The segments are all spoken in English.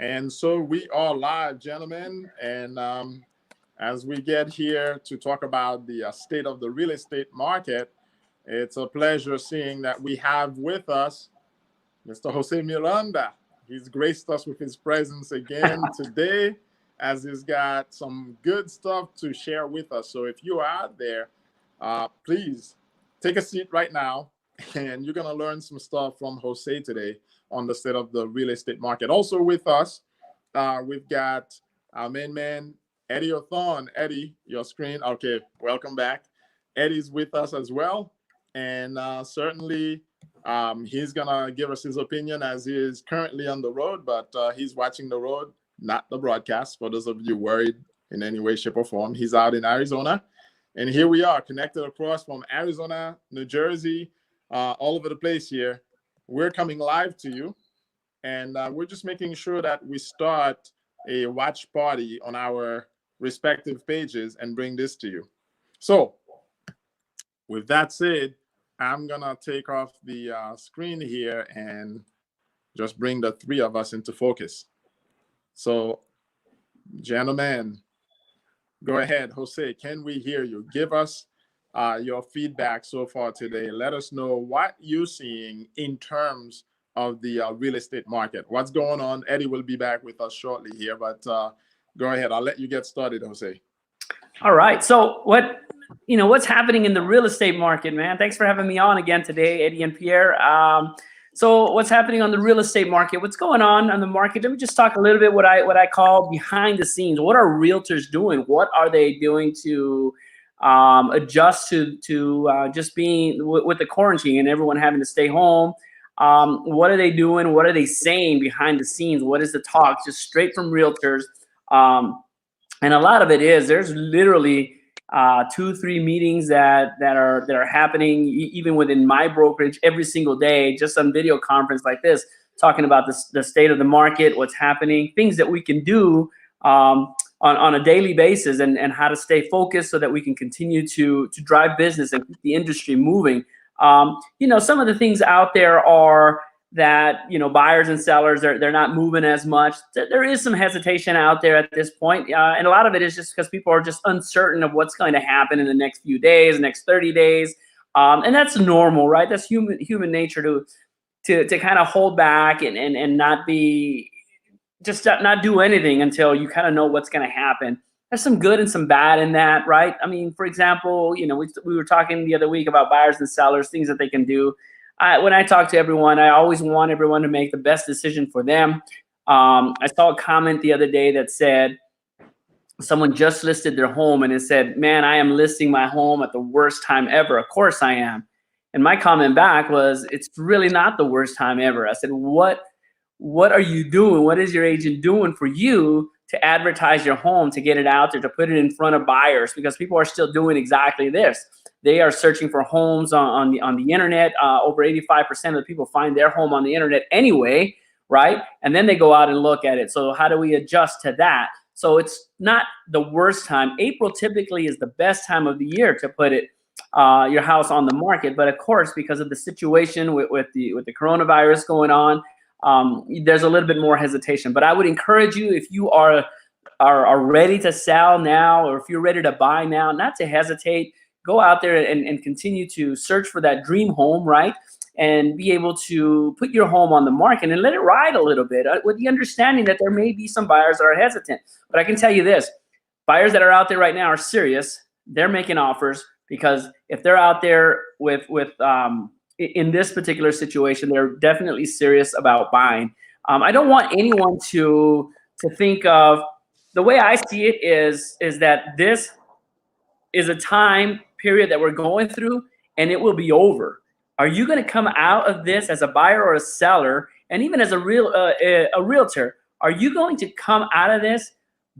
And so we are live, gentlemen. And as we get here to talk about the state of the real estate market, it's a pleasure seeing that we have with us Mr. Jose Miranda. He's graced us with his presence again today, as he's got some good stuff to share with us. So if you are out there, please take a seat right now, and you're going to learn some stuff from Jose today on the state of the real estate market. Also with us, we've got our main man, Eddie Othon. Eddie, your screen. Okay, welcome back. Eddie's with us as well. And certainly he's going to give us his opinion as he is currently on the road, but he's watching the road, not the broadcast, for those of you worried in any way, shape, or form. He's out in Arizona. And here we are, connected across from Arizona, New Jersey, all over the place here. We're coming live to you, and we're just making sure that we start a watch party on our respective pages and bring this to you. So with that said, I'm going to take off the screen here and just bring the three of us into focus. So, gentlemen, go ahead. Jose, can we hear you? Give us your feedback so far today. Let us know what you're seeing in terms of the real estate market. What's going on? Eddie will be back with us shortly here, but go ahead. I'll let you get started, Jose. All right. So what's happening in the real estate market, man? Thanks for having me on again today, Eddie and Pierre. So what's happening on the real estate market? What's going on the market? Let me just talk a little bit what I call behind the scenes. What are realtors doing? What are they doing to adjust to just being with the quarantine and everyone having to stay home? What are they doing? What are they saying behind the scenes? What is the talk? Just straight from realtors. And a lot of it is there's literally 2-3 meetings that are happening even within my brokerage every single day, just on video conference like this, talking about the state of the market, what's happening, things that we can do on a daily basis, and how to stay focused so that we can continue to drive business and keep the industry moving. Some of the things out there are that, buyers and sellers, they're not moving as much. There is some hesitation out there at this point. And a lot of it is just because people are just uncertain of what's going to happen in the next few days, next 30 days. And that's normal, right? That's human nature to kind of hold back and not do anything until you kind of know what's going to happen. There's some good and some bad in that, right? I mean, for example, we were talking the other week about buyers and sellers, things that they can do. When I talk to everyone, I always want everyone to make the best decision for them. I saw a comment the other day that said someone just listed their home and it said, "Man, I am listing my home at the worst time ever." Of course I am. And my comment back was, "It's really not the worst time ever." I said, what are you doing? What is your agent doing for you to advertise your home, to get it out there, to put it in front of buyers? Because people are still doing exactly this. They are searching for homes on the internet. Over 85% of the people find their home on the internet anyway, right? And then they go out and look at it. So how do we adjust to that? So it's not the worst time. April typically is the best time of the year to put your house on the market. But of course, because of the situation with the coronavirus going on, there's a little bit more hesitation. But I would encourage you, if you are ready to sell now, or if you're ready to buy now, not to hesitate. Go out there and continue to search for that dream home, right? And be able to put your home on the market and let it ride a little bit, with the understanding that there may be some buyers that are hesitant. But I can tell you this, buyers that are out there right now are serious. They're making offers, because if they're out there in this particular situation, they're definitely serious about buying. I don't want anyone to think of, the way I see it is that this is a time period that we're going through, and it will be over. Are you going to come out of this as a buyer or a seller, and even as a realtor? Are you going to come out of this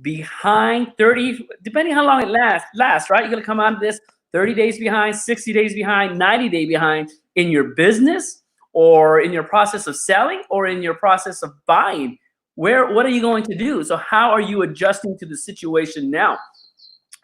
behind 30, depending how long it lasts, right? You're going to come out of this 30 days behind, 60 days behind, 90 days behind in your business, or in your process of selling, or in your process of buying? What are you going to do? So how are you adjusting to the situation now?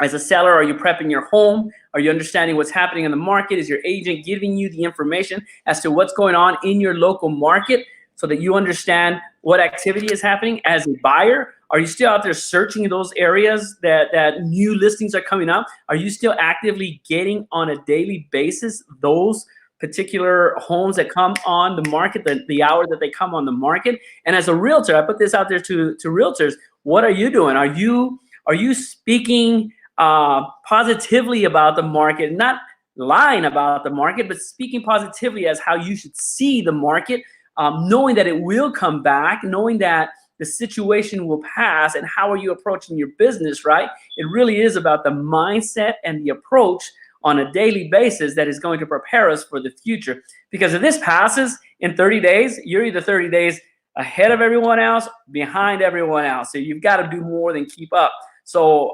As a seller, are you prepping your home? Are you understanding what's happening in the market? Is your agent giving you the information as to what's going on in your local market, so that you understand what activity is happening as a buyer? Are you still out there searching those areas that new listings are coming up? Are you still actively getting on a daily basis those particular homes that come on the market, the hour that they come on the market? And as a realtor, I put this out there to realtors. What are you doing? Are you speaking positively about the market, not lying about the market, but speaking positively as how you should see the market, knowing that it will come back, knowing that the situation will pass, and how are you approaching your business, right? It really is about the mindset and the approach on a daily basis that is going to prepare us for the future. Because if this passes in 30 days, you're either 30 days ahead of everyone else, behind everyone else. So you've got to do more than keep up. So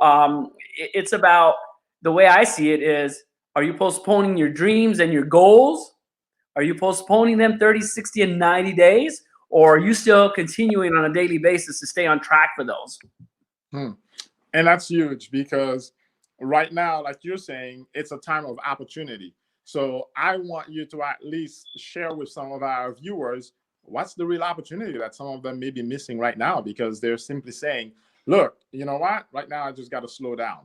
it's about, the way I see it is, are you postponing your dreams and your goals? Are you postponing them 30, 60, and 90 days? Or are you still continuing on a daily basis to stay on track for those? And that's huge, because right now, like you're saying, it's a time of opportunity. So I want you to at least share with some of our viewers, what's the real opportunity that some of them may be missing right now, because they're simply saying, look, you know what, right now I just got to slow down.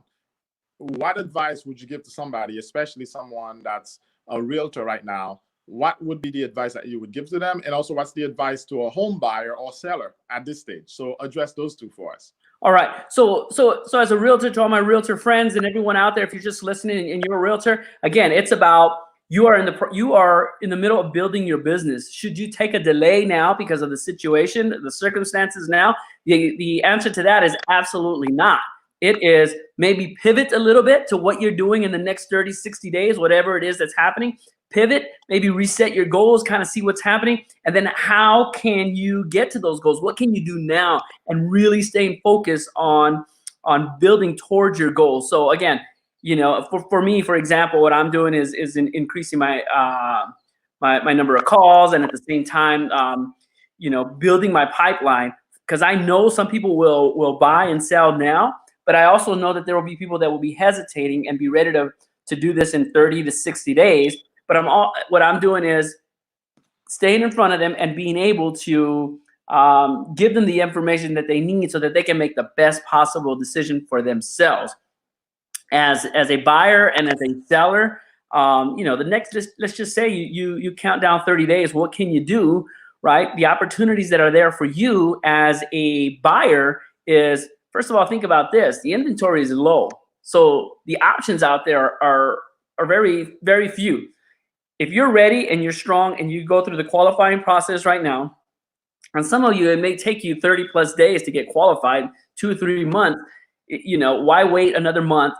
What advice would you give to somebody, especially someone that's a realtor right now? What would be the advice that you would give to them? And also, what's the advice to a home buyer or seller at this stage? So address those two for us. All right. So as a realtor, to all my realtor friends and everyone out there, if you're just listening and you're a realtor, again, it's about, you are in the middle of building your business. Should you take a delay now because of the situation, the circumstances now? The answer to that is absolutely not. It is maybe pivot a little bit to what you're doing in the next 30, 60 days, whatever it is that's happening. Pivot, maybe reset your goals, kind of see what's happening. And then how can you get to those goals? What can you do now? And really staying focused on building towards your goals. So again, for me, for example, what I'm doing is increasing my number of calls, and at the same time, building my pipeline, because I know some people will buy and sell now, but I also know that there will be people that will be hesitating and be ready to do this in 30 to 60 days. But what I'm doing is staying in front of them and being able to give them the information that they need so that they can make the best possible decision for themselves. As a buyer and as a seller, the next, let's just say you count down 30 days. What can you do, right? The opportunities that are there for you as a buyer is, first of all, think about this. The inventory is low. So the options out there are very, very few. If you're ready and you're strong and you go through the qualifying process right now, and some of you, it may take you 30 plus days to get qualified, 2 or 3 months, why wait another month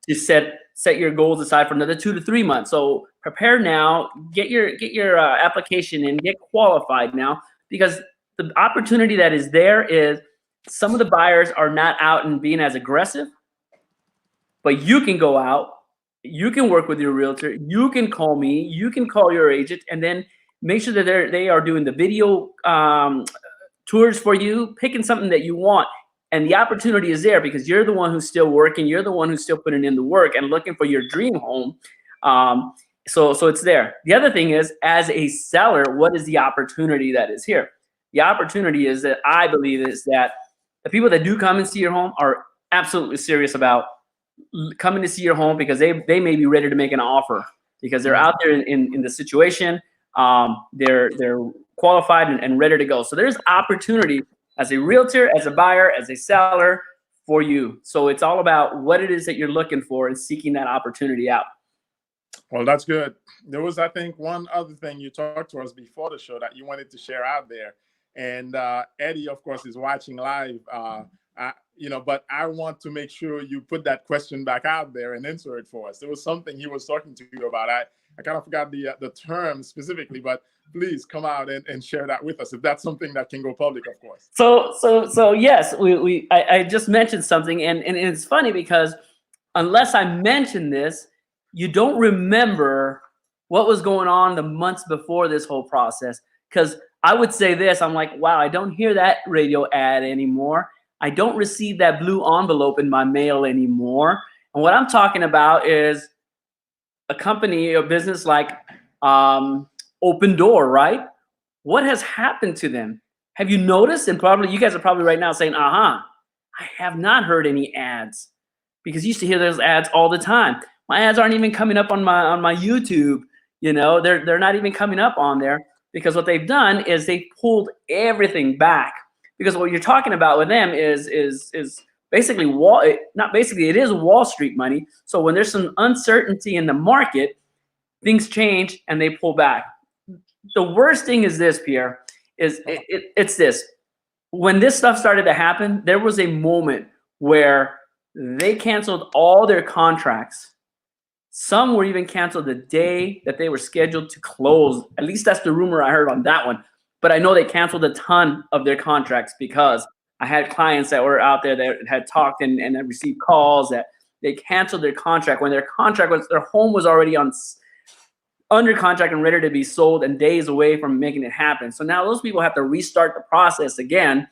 to set your goals aside for another 2 to 3 months? So prepare now, get your application in, get qualified now, because the opportunity that is there is, some of the buyers are not out and being as aggressive, but you can go out, you can work with your realtor, you can call me, you can call your agent, and then make sure that they are doing the video tours for you, picking something that you want. And the opportunity is there because you're the one who's still working, you're the one who's still putting in the work and looking for your dream home. So it's there. The other thing is, as a seller, what is the opportunity that is here? The opportunity is that I believe is that the people that do come and see your home are absolutely serious about coming to see your home, because they may be ready to make an offer because they're out there in the situation. They're qualified and ready to go. So there's opportunity as a realtor, as a buyer, as a seller for you. So it's all about what it is that you're looking for and seeking that opportunity out. Well, that's good. There was, I think, one other thing you talked to us before the show that you wanted to share out there. And Eddie, of course, is watching live, but I want to make sure you put that question back out there and answer it for us. There was something he was talking to you about. I kind of forgot the term specifically, but please come out and share that with us, if that's something that can go public, of course. So yes, I just mentioned something, and it's funny because unless I mention this, you don't remember what was going on the months before this whole process. Because I would say this, I'm like, wow, I don't hear that radio ad anymore. I don't receive that blue envelope in my mail anymore. And what I'm talking about is a company, a business like Open Door, right? What has happened to them? Have you noticed? And probably you guys are probably right now saying, I have not heard any ads, because you used to hear those ads all the time. My ads aren't even coming up on my YouTube. You know, they're not even coming up on there, because what they've done is they pulled everything back. Because what you're talking about with them is basically it is Wall Street money. So when there's some uncertainty in the market, things change and they pull back. The worst thing is this, Pierre, it's this. When this stuff started to happen, there was a moment where they canceled all their contracts. Some were even canceled the day that they were scheduled to close. At least that's the rumor I heard on that one. But I know they canceled a ton of their contracts, because I had clients that were out there that had talked and had received calls that they canceled their contract when their home was already under contract and ready to be sold and days away from making it happen. So now those people have to restart the process again.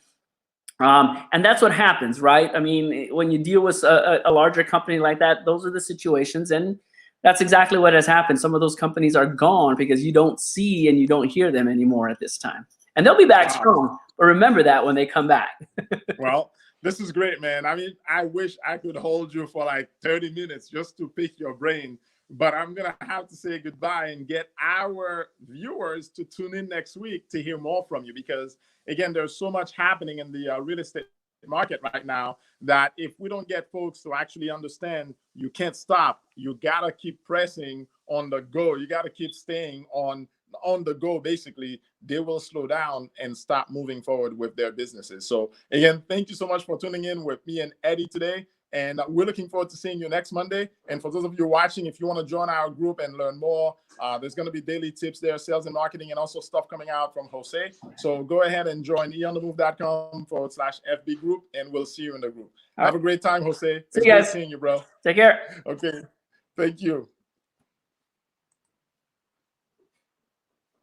And that's what happens, right? I mean, when you deal with a larger company like that, those are the situations. And that's exactly what has happened. Some of those companies are gone because you don't see and you don't hear them anymore at this time. And they'll be back strong. But remember that when they come back. Well, this is great, man. I mean, I wish I could hold you for like 30 minutes just to pick your brain. But I'm going to have to say goodbye and get our viewers to tune in next week to hear more from you. Because, again, there's so much happening in the real estate market right now that if we don't get folks to actually understand, you can't stop. You got to keep pressing on the go. You got to keep staying on the go. Basically, they will slow down and stop moving forward with their businesses. So, again, thank you so much for tuning in with me and Eddie today. And we're looking forward to seeing you next Monday. And for those of you watching, if you want to join our group and learn more, there's going to be daily tips there, sales and marketing, and also stuff coming out from Jose. So go ahead and join eonthemove.com/FB group, and we'll see you in the group. Have a great time, Jose. See you guys. Great seeing you, bro. Take care. Okay. Thank you.